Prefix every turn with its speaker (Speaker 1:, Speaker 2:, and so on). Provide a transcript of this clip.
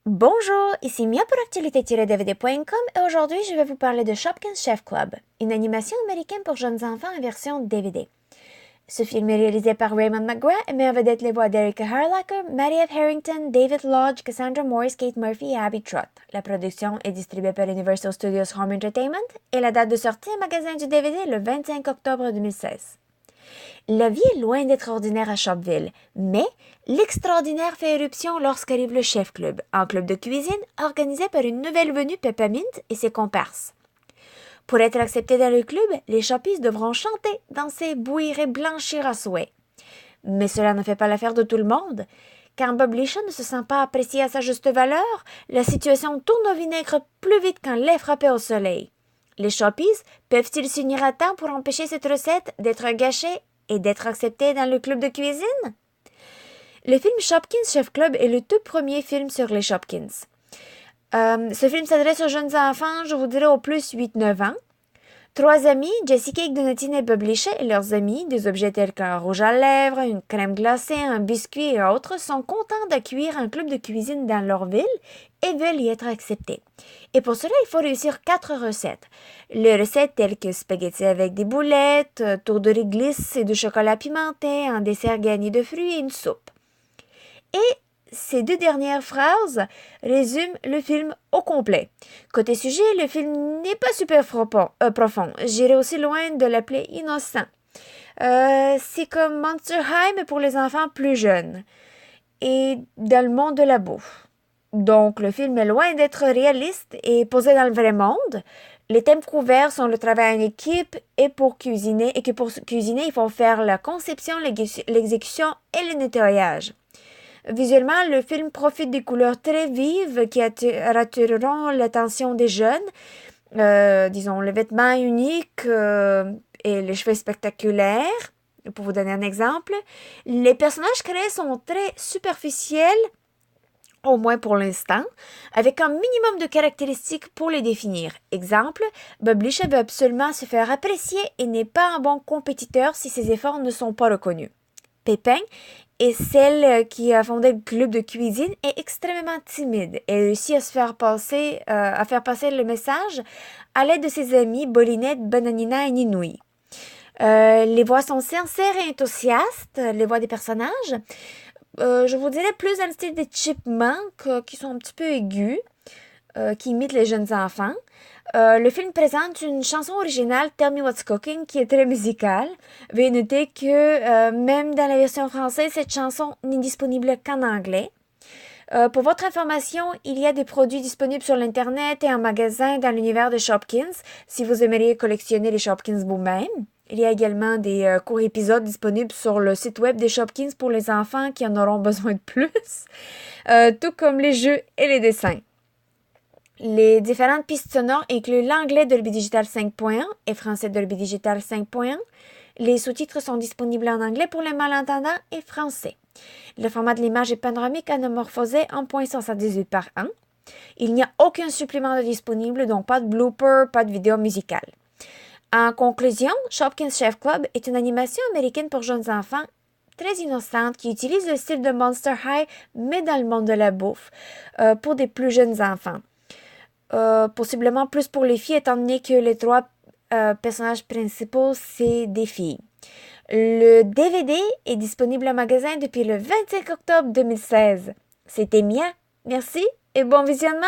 Speaker 1: Bonjour, ici Mia pour Actualité-DVD.com et aujourd'hui je vais vous parler de Shopkins Chef Club, une animation américaine pour jeunes enfants en version DVD. Ce film est réalisé par Raymond McGrath et met en vedette les voix d'Erica Harlacher, Maddie F. Harrington, David Lodge, Cassandra Morris, Kate Murphy et Abby Trott. La production est distribuée par Universal Studios Home Entertainment et la date de sortie en magasin du DVD le 25 octobre 2016. La vie est loin d'être ordinaire à Shopville, mais l'extraordinaire fait éruption lorsqu'arrive le Chef Club, un club de cuisine organisé par une nouvelle venue Peppermint et ses comparses. Pour être acceptés dans le club, les Shoppies devront chanter, danser, bouillir et blanchir à souhait. Mais cela ne fait pas l'affaire de tout le monde. Quand Bob Lisha ne se sent pas apprécié à sa juste valeur, la situation tourne au vinaigre plus vite qu'un lait frappé au soleil. Les Shoppies peuvent-ils s'unir à temps pour empêcher cette recette d'être gâchée et d'être acceptée dans le club de cuisine? Le film Shopkins Chef Club est le tout premier film sur les Shopkins. Ce film s'adresse aux jeunes enfants, je vous dirais au plus 8-9 ans. Trois amis, Jessica, Donatine et Bob Lisha et leurs amis, des objets tels qu'un rouge à lèvres, une crème glacée, un biscuit et autres, sont contents d'accueillir un club de cuisine dans leur ville et veulent y être acceptés. Et pour cela, il faut réussir 4 recettes. Les recettes telles que spaghettis avec des boulettes, tour de réglisse et de chocolat pimenté, un dessert garni de fruits et une soupe. Et ces deux dernières phrases résument le film au complet. Côté sujet, le film n'est pas super profond. J'irais aussi loin de l'appeler innocent. C'est comme Monster High, mais pour les enfants plus jeunes. Et dans le monde de la bouffe. Donc, le film est loin d'être réaliste et posé dans le vrai monde. Les thèmes couverts sont le travail en équipe et pour cuisiner, et que pour cuisiner, il faut faire la conception, l'exécution et le nettoyage. Visuellement, le film profite des couleurs très vives qui attireront l'attention des jeunes. Disons, les vêtements uniques et les cheveux spectaculaires. Pour vous donner un exemple, les personnages créés sont très superficiels, au moins pour l'instant, avec un minimum de caractéristiques pour les définir. Exemple, Bob Lisha veut absolument se faire apprécier et n'est pas un bon compétiteur si ses efforts ne sont pas reconnus. Pépin est celle qui a fondé le club de cuisine est extrêmement timide et réussit à faire passer le message à l'aide de ses amis Bolinette, Bananina et Ninoui. Les voix sont sincères et enthousiastes, les voix des personnages. Je vous dirais plus dans le style des Chipmunks qui sont un petit peu aigus, qui imitent les jeunes enfants. Le film présente une chanson originale, Tell Me What's Cooking, qui est très musicale. Veuillez noter que même dans la version française, cette chanson n'est disponible qu'en anglais. Pour votre information, il y a des produits disponibles sur l'Internet et en magasin dans l'univers de Shopkins, si vous aimeriez collectionner les Shopkins vous-même. Il y a également des courts épisodes disponibles sur le site web des Shopkins pour les enfants qui en auront besoin de plus, tout comme les jeux et les dessins. Les différentes pistes sonores incluent l'anglais Dolby Digital 5.1 et français Dolby Digital 5.1. Les sous-titres sont disponibles en anglais pour les malentendants et français. Le format de l'image est panoramique anamorphosé 1.78 par 1. Il n'y a aucun supplément de disponible, donc pas de blooper, pas de vidéo musicale. En conclusion, Shopkins Chef Club est une animation américaine pour jeunes enfants très innocente qui utilise le style de Monster High, mais dans le monde de la bouffe, pour des plus jeunes enfants. Possiblement plus pour les filles, étant donné que les trois personnages principaux, c'est des filles. Le DVD est disponible en magasin depuis le 25 octobre 2016. C'était Mia. Merci et bon visionnement!